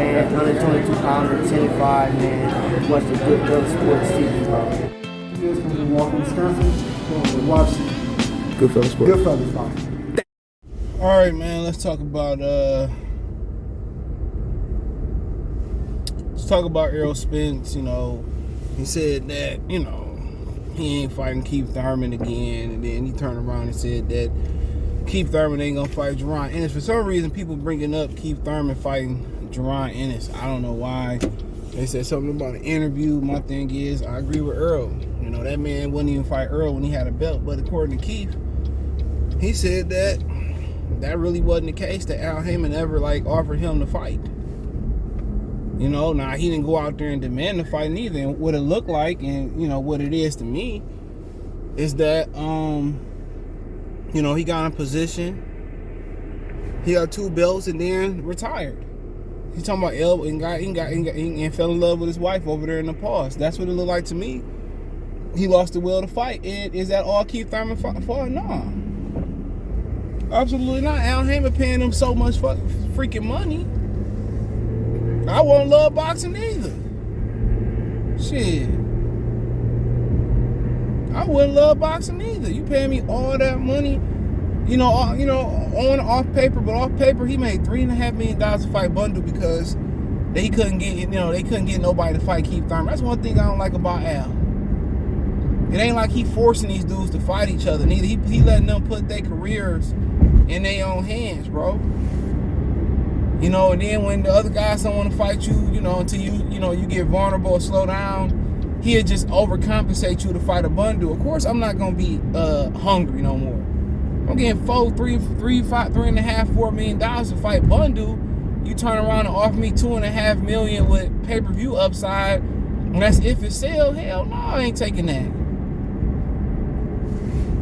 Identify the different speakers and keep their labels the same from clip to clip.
Speaker 1: man. 122 pounder, 10-5, man. Watch the Goodfellas Sports TV, bro.
Speaker 2: You guys come from Walker, Wisconsin. Watch
Speaker 3: Goodfellas Sports.
Speaker 2: Goodfellas boxing.
Speaker 4: All right, man. Let's talk about Errol Spence. You know, he said that he ain't fighting Keith Thurman again, and then he turned around and said that Keith Thurman ain't gonna fight Jaron Ennis. For some reason, people bringing up Keith Thurman fighting Jaron Ennis. I don't know why. They said something about an interview. My thing is, I agree with Errol. You know, that man wouldn't even fight Errol when he had a belt. But according to Keith, he said that really wasn't the case, that Al Heyman ever offered him to fight. You know, now he didn't go out there and demand the fight neither. And what it looked like, and what it is to me, is that he got in position, he got 2 belts, and then retired. He's talking about L and fell in love with his wife over there in the past. That's what it looked like to me. He lost the will to fight. And is that all Keith Thurman fought? No. Absolutely not. Al Heyman paying him so much freaking money. I won't love boxing either. Shit. I wouldn't love boxing either. You paying me all that money, on off paper, but off paper he made $3.5 million to fight Bundle because they couldn't get nobody to fight Keith Thurman. That's one thing I don't like about Al. It ain't like he forcing these dudes to fight each other. Neither he letting them put their careers in their own hands, bro. And then when the other guys don't want to fight you, until you get vulnerable or slow down, he'll just overcompensate you to fight a Bundle. Of course, I'm not gonna be hungry no more. I'm getting $4 million to fight Bundle. You turn around and offer me $2.5 million with pay-per-view upside, and that's if it sells. Hell no, I ain't taking that.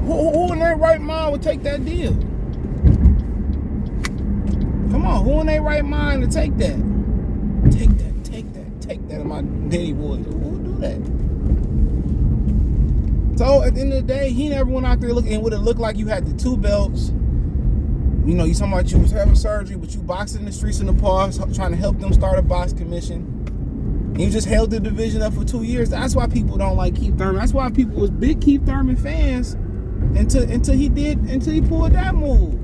Speaker 4: Who in their right mind would take that deal? Come on, who in their right mind to take that? Take that, my daddy boys. Who would do that? So at the end of the day, he never went out there looking, and would it look like you had the 2 belts. You talking about you was having surgery, but you boxing in the streets in the past, trying to help them start a box commission. And you just held the division up for 2 years. That's why people don't like Keith Thurman. That's why people was big Keith Thurman fans until he pulled that move.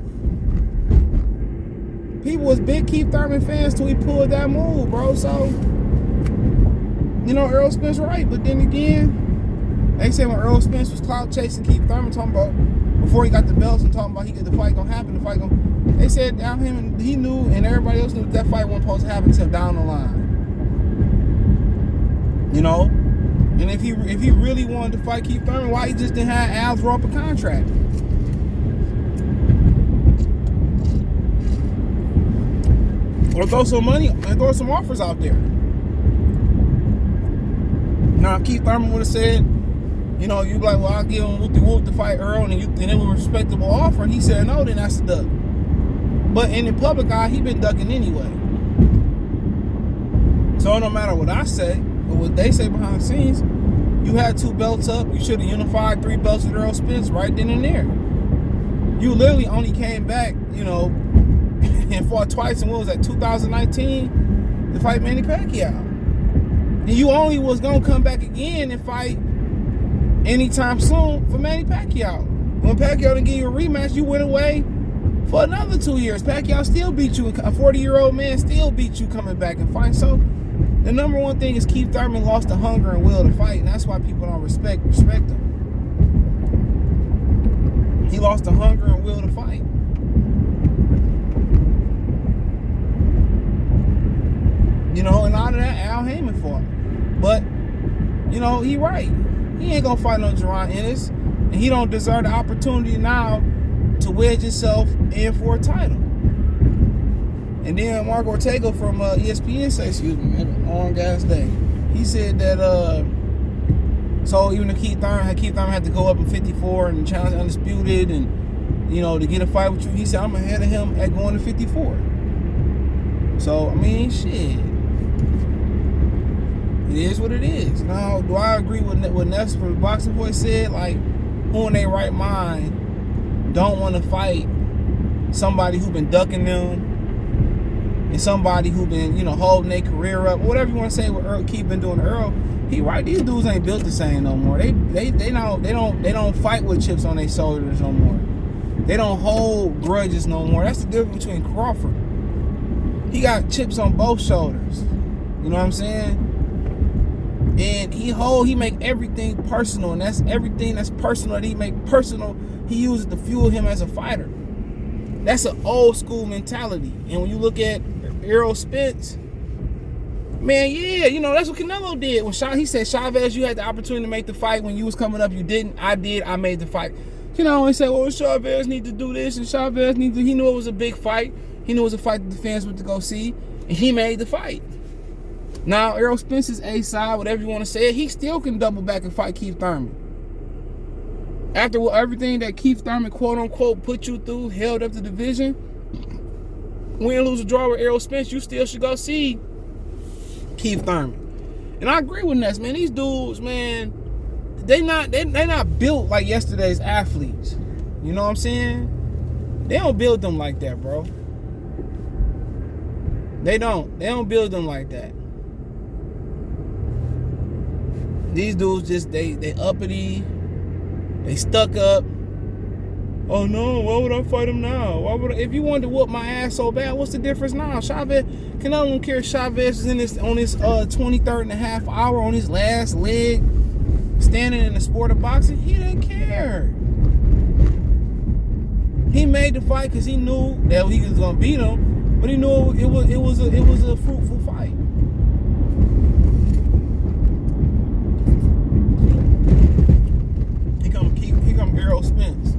Speaker 4: People was big Keith Thurman fans till he pulled that move, bro. So, Errol Spence right. But then again, they say when Errol Spence was clout chasing Keith Thurman, talking about before he got the belts and talking about the fight gonna happen, they said down him, he knew, and everybody else knew that fight wasn't supposed to happen until down the line. And if he really wanted to fight Keith Thurman, why he just didn't have Al draw up a contract? Or throw some money and throw some offers out there. Now, if Keith Thurman would have said, you'd be like, well, I'll give him whoop to fight Errol, and it was a respectable offer, and he said no, then that's a duck. But in the public eye, he been ducking anyway. So no matter what I say, or what they say behind the scenes, you had 2 belts up, you should have unified 3 belts with Errol Spence right then and there. You literally only came back, and fought twice, and what was that, 2019, to fight Manny Pacquiao. And you only was gonna come back again and fight anytime soon for Manny Pacquiao. When Pacquiao didn't give you a rematch, you went away for another 2 years. Pacquiao still beat you. A 40-year-old man still beat you coming back and fighting. So the number one thing is Keith Thurman lost the hunger and will to fight, and that's why people don't respect him. He lost the hunger and will to fight. And out of that, Al Heyman fought. But, he right. He ain't gonna fight no Jaron Ennis, and he don't deserve the opportunity now to wedge himself in for a title. And then Mark Ortega from ESPN said, excuse me, have a long ass day. He said that so even if Keith Thurman had to go up in 54 and challenge Undisputed, and to get a fight with you, he said I'm ahead of him at going to 54. So I mean, shit. It is what it is. Now, do I agree with what Ness from the Boxing Voice said? Who in their right mind don't want to fight somebody who been ducking them and somebody who been, holding their career up, whatever you want to say what Errol Keith been doing to Errol, he right. These dudes ain't built the same no more. They don't fight with chips on their shoulders no more. They don't hold grudges no more. That's the difference between Crawford. He got chips on both shoulders. You know what I'm saying? And he make everything personal, and that's everything that's personal that he make personal, he uses to fuel him as a fighter. That's an old school mentality. And when you look at Errol Spence, man, yeah, that's what Canelo did. When he said, Chavez, you had the opportunity to make the fight. When you was coming up, you didn't. I did. I made the fight. He said, well, Chavez need to do this, and Chavez he knew it was a big fight. He knew it was a fight that the fans went to go see, and he made the fight. Now, Errol Spence is A-side, whatever you want to say, he still can double back and fight Keith Thurman. After everything that Keith Thurman, quote-unquote, put you through, held up the division, win, lose, or draw with Errol Spence, you still should go see Keith Thurman. And I agree with Ness, man. These dudes, man, they not built like yesterday's athletes. You know what I'm saying? They don't build them like that, bro. They don't build them like that. These dudes just they uppity, they stuck up. Oh no, why would I fight him now? If you wanted to whoop my ass so bad, what's the difference now? Chavez, Canelo don't care if Chavez is on his 23rd and a half hour on his last leg, standing in the sport of boxing. He didn't care. He made the fight because he knew that he was gonna beat him, but he knew it was a fruitful fight. Here come Errol Spence.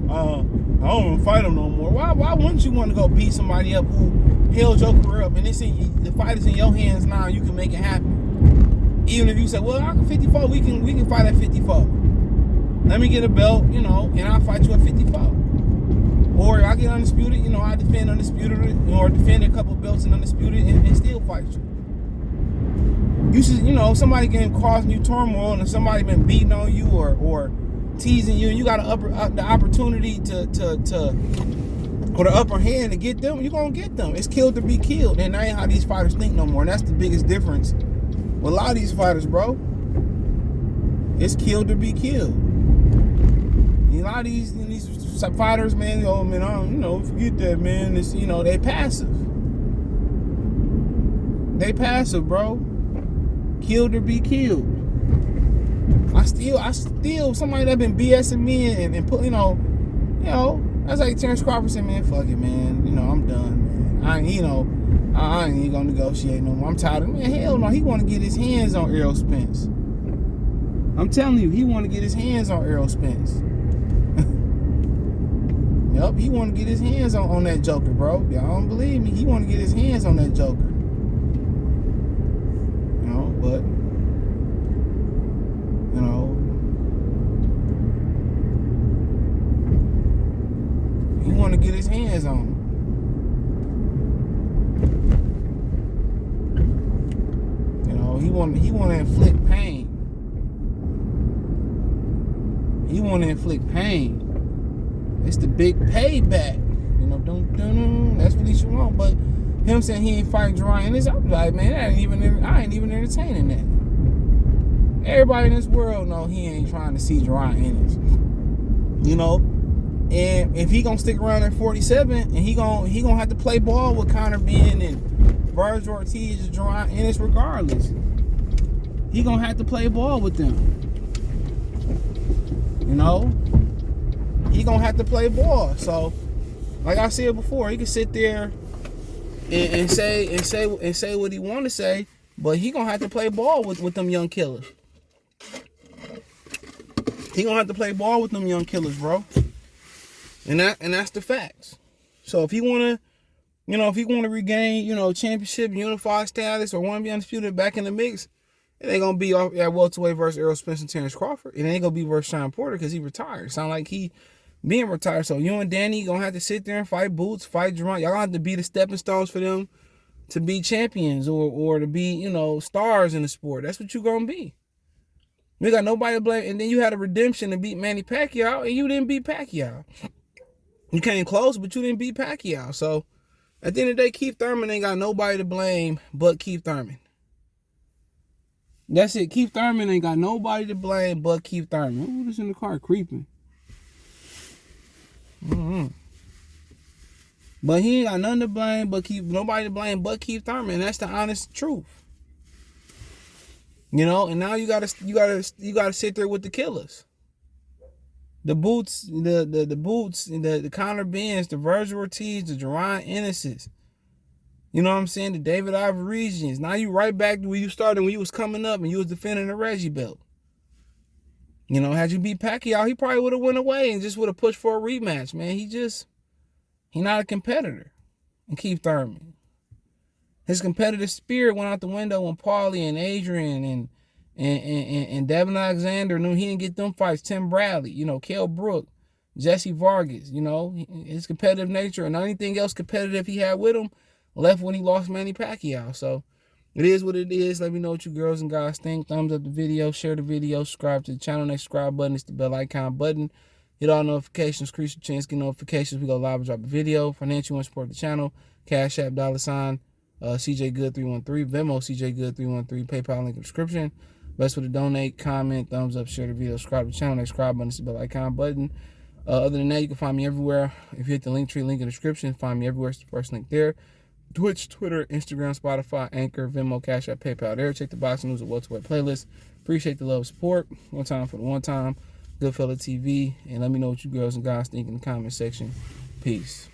Speaker 4: I don't want to fight him no more. Why wouldn't you want to go beat somebody up who held your career up, and the fight is in your hands now, and you can make it happen? Even if you say, well, I can 54, we can fight at 54. Let me get a belt, and I'll fight you at 54. Or I get undisputed, I defend undisputed, or defend a couple belts in undisputed and still fight you. You should, somebody getting causing you turmoil and somebody been beating on you or teasing you, and you got the opportunity or the upper hand to get them, you're gonna get them. It's killed to be killed, and that ain't how these fighters think no more. And that's the biggest difference with a lot of these fighters, bro. It's killed to be killed. And a lot of these fighters, man, forget that, man. It's, they passive. They passive, bro. Killed or be killed. I still somebody that been BSing me and put, that's like Terence Crawford said, man, fuck it, man. I'm done, man. I ain't even gonna negotiate no more. I'm tired of it. Man, hell no. He wanna get his hands on Errol Spence. I'm telling you, he wanna get his hands on Errol Spence. Yup, he wanna get his hands on that joker, bro. Y'all don't believe me. He wanna get his hands on that joker. But he want to get his hands on him. He want to inflict pain. He want to inflict pain. It's the big payback. That's what he should want. But him saying he ain't fighting Jaron Ennis, I'm like, man, I ain't even entertaining that. Everybody in this world know he ain't trying to see Jaron Ennis. And if he gonna stick around at 47, and he gonna have to play ball with Conor Ben and Virgil Ortiz and Jaron Ennis regardless. He gonna have to play ball with them. He gonna have to play ball. So, like I said before, he can sit there and say what he want to say, but he gonna have to play ball with them young killers. He gonna have to play ball with them young killers, bro. And that's the facts. So if he wanna regain, championship, unified status, or wanna be undisputed back in the mix, it ain't gonna be off at welterweight versus Errol Spence and Terence Crawford. It ain't gonna be versus Sean Porter because he retired. Sound like he being retired. So you and Danny gonna have to sit there and fight Boots, fight Jaron. Y'all gonna have to be the stepping stones for them to be champions or to be, stars in the sport. That's what you gonna be. You got nobody to blame. And then you had a redemption to beat Manny Pacquiao, and you didn't beat Pacquiao. You came close, but you didn't beat Pacquiao. So at the end of the day, Keith Thurman ain't got nobody to blame but Keith Thurman. That's it. Keith Thurman ain't got nobody to blame but Keith Thurman. Who was in the car creeping? But he ain't got nothing to blame but nobody to blame but Keith Thurman. That's the honest truth. You know, and now you gotta sit there with the killers. The Boots, the Boots, the Conor Benns, the Virgil Ortiz, the Jaron Ennis's. You know what I'm saying? The David Ivoresians. Now you right back to where you started when you was coming up and you was defending the Reggie belt. You know, had you beat Pacquiao, he probably would have went away and just would have pushed for a rematch, man. He not a competitor. And Keith Thurman. His competitive spirit went out the window when Paulie and Adrian and Devin Alexander knew he didn't get them fights. Tim Bradley, you know, Kell Brook, Jesse Vargas, you know, his competitive nature and anything else competitive he had with him left when he lost Manny Pacquiao. So it is what it is. Let me know what you girls and guys think. Thumbs up the video, share the video, subscribe to the channel. Next subscribe button is the bell icon button. Hit all notifications, increase your chance, get notifications. We go live and drop a video. Financial and support the channel. Cash App, $, CJ Good 313, Venmo CJ Good 313, PayPal link in the description. Best way to donate, comment, thumbs up, share the video, subscribe to the channel. Next subscribe button is the bell icon button. Other than that, you can find me everywhere. If you hit the link tree link in the description, find me everywhere. It's the first link there. Twitch, Twitter, Instagram, Spotify, Anchor, Venmo, Cash App, PayPal there. Check the boxing news at welterweight playlist. Appreciate the love and support. One time for the one time. Goodfella TV. And let me know what you girls and guys think in the comment section. Peace.